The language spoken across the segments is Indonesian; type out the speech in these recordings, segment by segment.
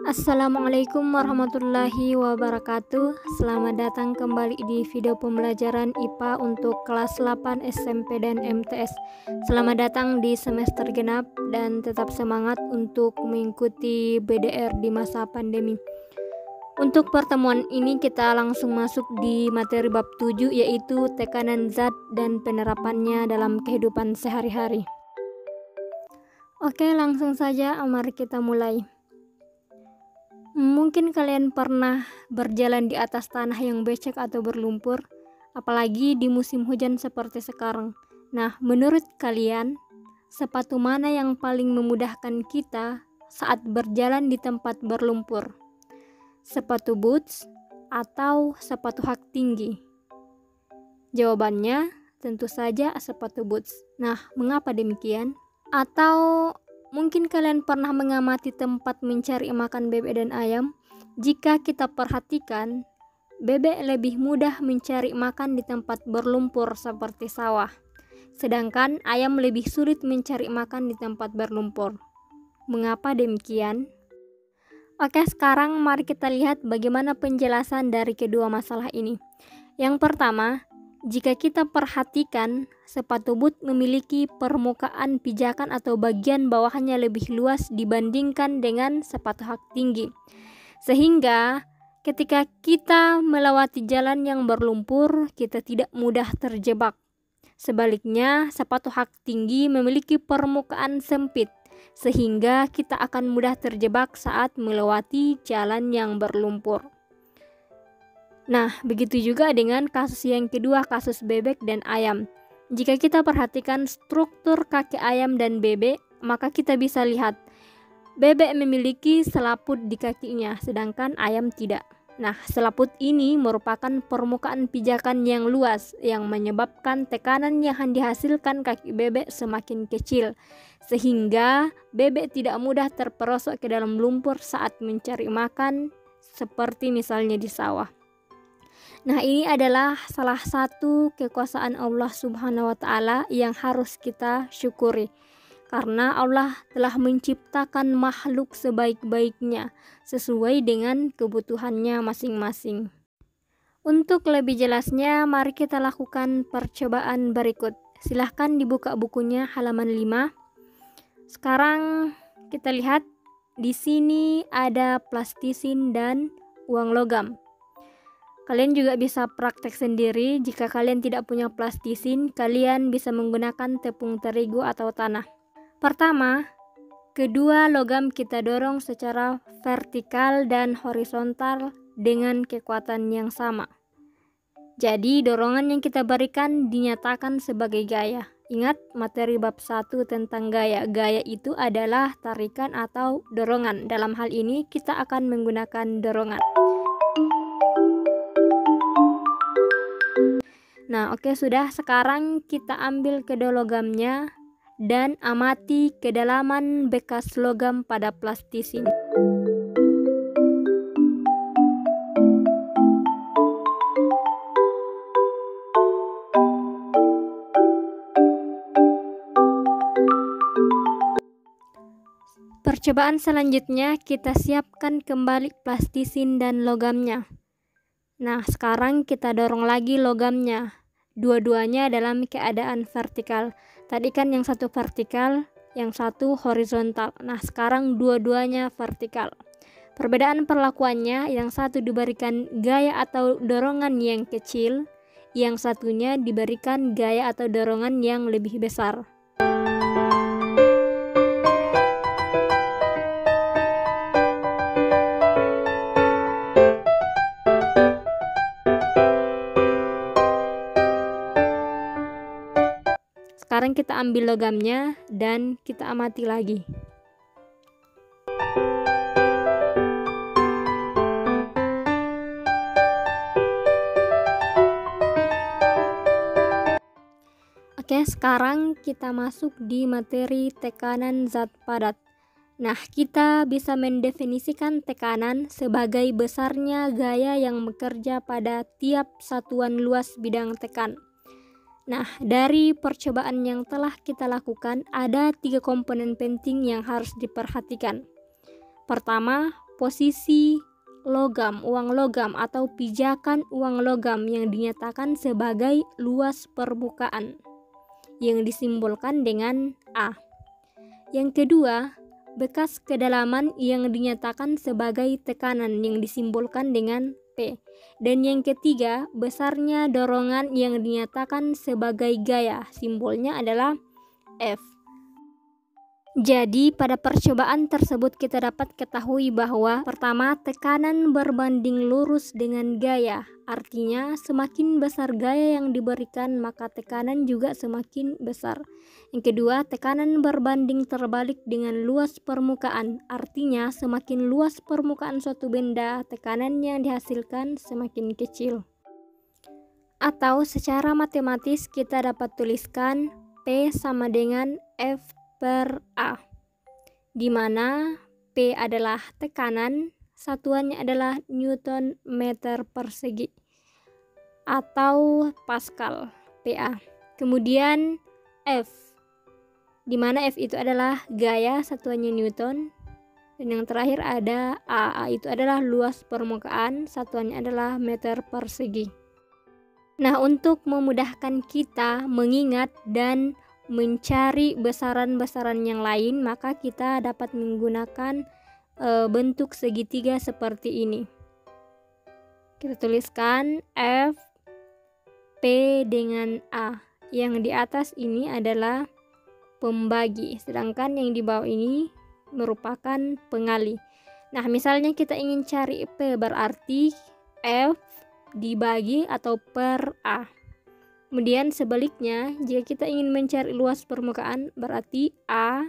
Assalamualaikum warahmatullahi wabarakatuh. Selamat datang kembali di video pembelajaran IPA untuk kelas 8 SMP dan MTS. Selamat datang di semester genap dan tetap semangat untuk mengikuti BDR di masa pandemi. Untuk pertemuan ini kita langsung masuk di materi bab 7, yaitu tekanan zat dan penerapannya dalam kehidupan sehari-hari. Oke, langsung saja mari kita mulai. Mungkin kalian pernah berjalan di atas tanah yang becek atau berlumpur, apalagi di musim hujan seperti sekarang. Nah, menurut kalian, sepatu mana yang paling memudahkan kita saat berjalan di tempat berlumpur? Sepatu boots atau sepatu hak tinggi? Jawabannya tentu saja sepatu boots. Nah, mengapa demikian? Atau mungkin kalian pernah mengamati tempat mencari makan bebek dan ayam. Jika kita perhatikan, bebek lebih mudah mencari makan di tempat berlumpur seperti sawah, sedangkan ayam lebih sulit mencari makan di tempat berlumpur. Mengapa demikian? Oke, sekarang mari kita lihat bagaimana penjelasan dari kedua masalah ini. Yang pertama, jika kita perhatikan, sepatu boot memiliki permukaan pijakan atau bagian bawahnya lebih luas dibandingkan dengan sepatu hak tinggi. Sehingga ketika kita melewati jalan yang berlumpur, kita tidak mudah terjebak. Sebaliknya, sepatu hak tinggi memiliki permukaan sempit, sehingga kita akan mudah terjebak saat melewati jalan yang berlumpur. Nah, begitu juga dengan kasus yang kedua, kasus bebek dan ayam. Jika kita perhatikan struktur kaki ayam dan bebek, maka kita bisa lihat bebek memiliki selaput di kakinya, sedangkan ayam tidak. Nah, selaput ini merupakan permukaan pijakan yang luas yang menyebabkan tekanan yang dihasilkan kaki bebek semakin kecil, sehingga bebek tidak mudah terperosok ke dalam lumpur saat mencari makan, seperti misalnya di sawah. Nah, ini adalah salah satu kekuasaan Allah Subhanahu wa Ta'ala yang harus kita syukuri, karena Allah telah menciptakan makhluk sebaik-baiknya sesuai dengan kebutuhannya masing-masing. Untuk lebih jelasnya, mari kita lakukan percobaan berikut. Silahkan dibuka bukunya halaman 5. Sekarang kita lihat di sini ada plastisin dan uang logam. Kalian juga bisa praktek sendiri. Jika kalian tidak punya plastisin, kalian bisa menggunakan tepung terigu atau tanah. Pertama, kedua logam kita dorong secara vertikal dan horizontal dengan kekuatan yang sama. Jadi, dorongan yang kita berikan dinyatakan sebagai gaya. Ingat materi bab 1 tentang gaya. Gaya itu adalah tarikan atau dorongan. Dalam hal ini, kita akan menggunakan dorongan. Nah, oke, sudah. Sekarang kita ambil kedua logamnya dan amati kedalaman bekas logam pada plastisin. Percobaan selanjutnya, kita siapkan kembali plastisin dan logamnya. Nah, sekarang kita dorong lagi logamnya. Dua-duanya dalam keadaan vertikal. Tadi kan yang satu vertikal, yang satu horizontal. Nah, sekarang dua-duanya vertikal. Perbedaan perlakuannya, yang satu diberikan gaya atau dorongan yang kecil, yang satunya diberikan gaya atau dorongan yang lebih besar. Sekarang kita ambil logamnya dan kita amati lagi. Oke, sekarang kita masuk di materi tekanan zat padat. Nah, kita bisa mendefinisikan tekanan sebagai besarnya gaya yang bekerja pada tiap satuan luas bidang tekan. Nah, dari percobaan yang telah kita lakukan, ada 3 komponen penting yang harus diperhatikan. Pertama, posisi logam, uang logam atau pijakan uang logam yang dinyatakan sebagai luas permukaan yang disimbolkan dengan A. Yang kedua, bekas kedalaman yang dinyatakan sebagai tekanan yang disimbolkan dengan P. Dan yang ketiga, besarnya dorongan yang dinyatakan sebagai gaya, simbolnya adalah F. Jadi pada percobaan tersebut kita dapat ketahui bahwa pertama, tekanan berbanding lurus dengan gaya. Artinya semakin besar gaya yang diberikan maka tekanan juga semakin besar. Yang kedua, tekanan berbanding terbalik dengan luas permukaan. Artinya semakin luas permukaan suatu benda, tekanan yang dihasilkan semakin kecil. Atau secara matematis kita dapat tuliskan P sama dengan F per A, di mana P adalah tekanan, satuannya adalah Newton meter persegi atau Pascal, PA. Kemudian F, di mana F itu adalah gaya, satuannya Newton. Dan yang terakhir ada A itu adalah luas permukaan, satuannya adalah meter persegi. Nah, untuk memudahkan kita mengingat dan mencari besaran-besaran yang lain, maka kita dapat menggunakan bentuk segitiga seperti ini. Kita tuliskan F P dengan A. Yang di atas ini adalah pembagi, sedangkan yang di bawah ini merupakan pengali. Nah, misalnya kita ingin cari P, berarti F dibagi atau per A. Kemudian sebaliknya, jika kita ingin mencari luas permukaan, berarti A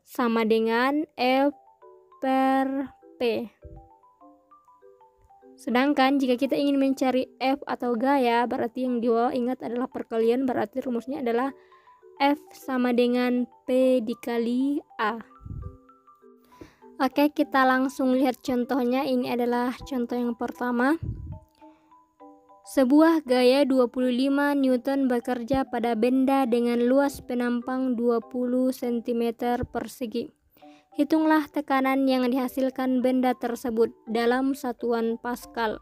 sama dengan F per P. Sedangkan jika kita ingin mencari F atau gaya, berarti yang di bawah ingat adalah perkalian, berarti rumusnya adalah F sama dengan P dikali A. Oke, kita langsung lihat contohnya. Ini adalah contoh yang pertama. Sebuah gaya 25 Newton bekerja pada benda dengan luas penampang 20 cm persegi. Hitunglah tekanan yang dihasilkan benda tersebut dalam satuan Pascal.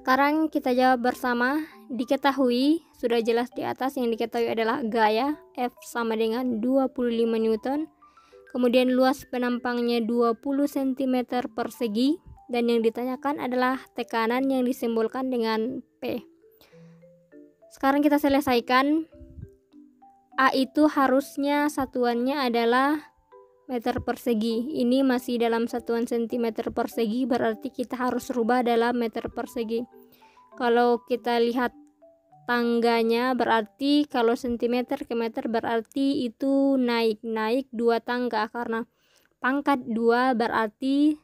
Sekarang kita jawab bersama. Diketahui, sudah jelas di atas, yang diketahui adalah gaya F sama dengan 25 Newton. Kemudian luas penampangnya 20 cm persegi. Dan yang ditanyakan adalah tekanan yang disimbolkan dengan P. Sekarang kita selesaikan. A itu harusnya satuannya adalah meter persegi. Ini masih dalam satuan cm persegi, berarti kita harus rubah dalam meter persegi. Kalau kita lihat tangganya, berarti kalau cm ke meter berarti itu naik 2 tangga, karena pangkat 2 berarti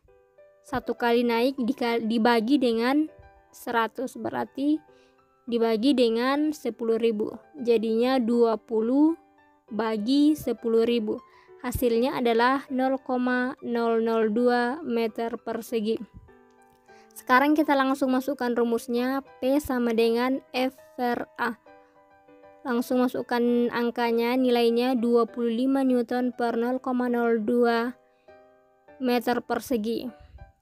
satu kali naik dibagi dengan 100, berarti dibagi dengan 10.000. Jadinya 20 bagi 10.000. Hasilnya adalah 0,002 meter persegi. Sekarang kita langsung masukkan rumusnya. P sama dengan F per A. Langsung masukkan angkanya, nilainya 25 Newton per 0,02 meter persegi.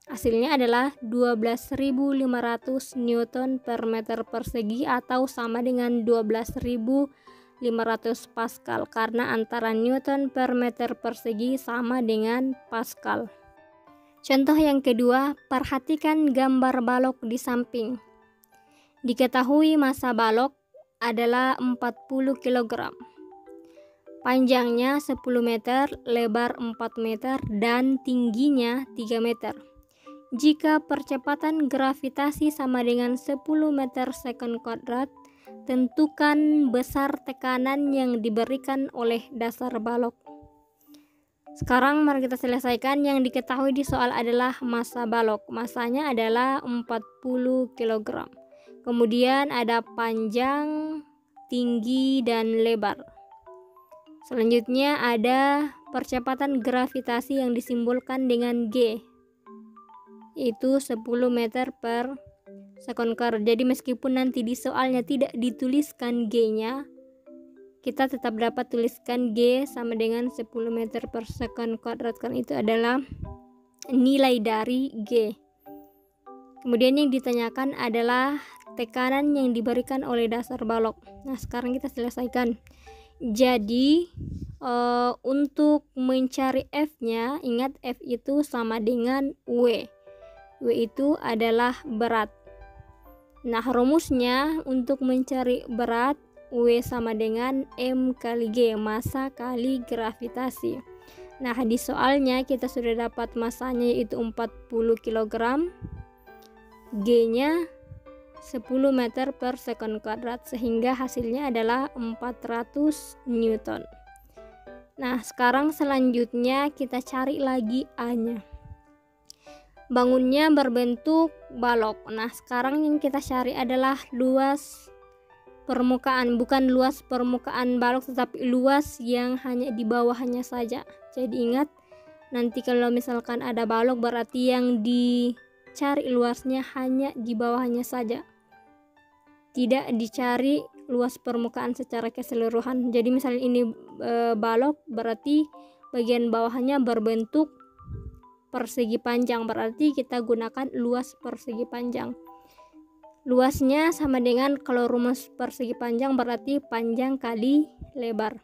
Hasilnya adalah 12.500 Newton per meter persegi atau sama dengan 12.500 Pascal, karena antara Newton per meter persegi sama dengan Pascal. Contoh yang kedua, perhatikan gambar balok di samping. Diketahui massa balok adalah 40 kg. Panjangnya 10 meter, lebar 4 meter, dan tingginya 3 meter. Jika percepatan gravitasi sama dengan 10 meter second kuadrat, tentukan besar tekanan yang diberikan oleh dasar balok. Sekarang mari kita selesaikan. Yang diketahui di soal adalah massa balok. Massanya adalah 40 kg. Kemudian ada panjang, tinggi, dan lebar. Selanjutnya ada percepatan gravitasi yang disimbolkan dengan G, itu 10 meter per second kuadrat. Jadi meskipun nanti di soalnya tidak dituliskan G-nya, kita tetap dapat tuliskan G sama dengan 10 meter per second kuadrat, karena itu adalah nilai dari G. Kemudian yang ditanyakan adalah tekanan yang diberikan oleh dasar balok. Nah, sekarang kita selesaikan. Jadi untuk mencari F-nya, ingat F itu sama dengan W. W itu adalah berat. Nah, rumusnya untuk mencari berat, W sama dengan M kali G, massa kali gravitasi. Nah, di soalnya kita sudah dapat massanya yaitu 40 kg, G-nya 10 meter per second kuadrat, sehingga hasilnya adalah 400 Newton. Nah, sekarang selanjutnya kita cari lagi A-nya. Bangunnya berbentuk balok. Nah, sekarang yang kita cari adalah luas permukaan, bukan luas permukaan balok, tetapi luas yang hanya di bawahnya saja. Jadi ingat, nanti kalau misalkan ada balok berarti yang dicari luasnya hanya di bawahnya saja, tidak dicari luas permukaan secara keseluruhan. Jadi misalnya ini balok, berarti bagian bawahnya berbentuk persegi panjang, berarti kita gunakan luas persegi panjang. Luasnya sama dengan, kalau rumus persegi panjang berarti panjang kali lebar.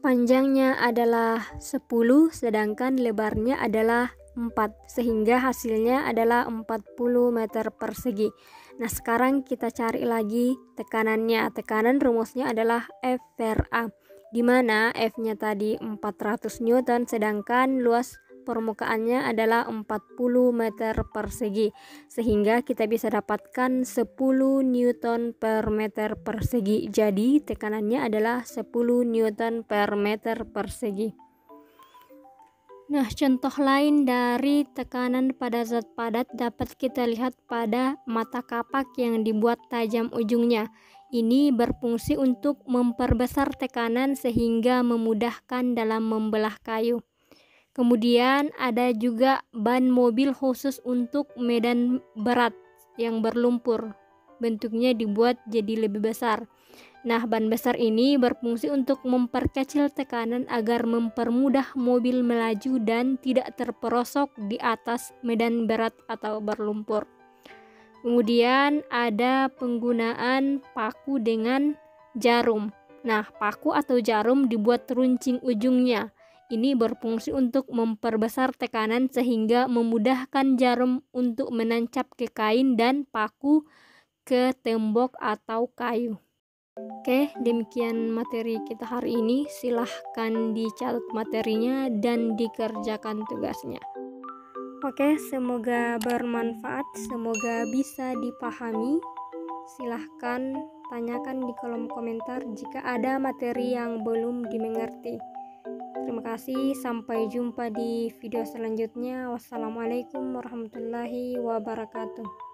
Panjangnya adalah 10 sedangkan lebarnya adalah 4, sehingga hasilnya adalah 40 meter persegi. Nah, sekarang kita cari lagi tekanannya. Tekanan rumusnya adalah F per A, di mana F-nya tadi 400 Newton sedangkan luas permukaannya adalah 40 meter persegi, sehingga kita bisa dapatkan 10 Newton per meter persegi. Jadi tekanannya adalah 10 Newton per meter persegi. Nah, contoh lain dari tekanan pada zat padat dapat kita lihat pada mata kapak yang dibuat tajam ujungnya. Ini berfungsi untuk memperbesar tekanan sehingga memudahkan dalam membelah kayu. Kemudian ada juga ban mobil khusus untuk medan berat yang berlumpur. Bentuknya dibuat jadi lebih besar. Nah, ban besar ini berfungsi untuk memperkecil tekanan agar mempermudah mobil melaju dan tidak terperosok di atas medan berat atau berlumpur. Kemudian ada penggunaan paku dengan jarum. Nah, paku atau jarum dibuat runcing ujungnya. Ini berfungsi untuk memperbesar tekanan sehingga memudahkan jarum untuk menancap ke kain dan paku ke tembok atau kayu. Oke, demikian materi kita hari ini. Silahkan dicatat materinya dan dikerjakan tugasnya. Oke, semoga bermanfaat, semoga bisa dipahami. Silahkan tanyakan di kolom komentar jika ada materi yang belum dimengerti. Terima kasih, sampai jumpa di video selanjutnya. Wassalamualaikum warahmatullahi wabarakatuh.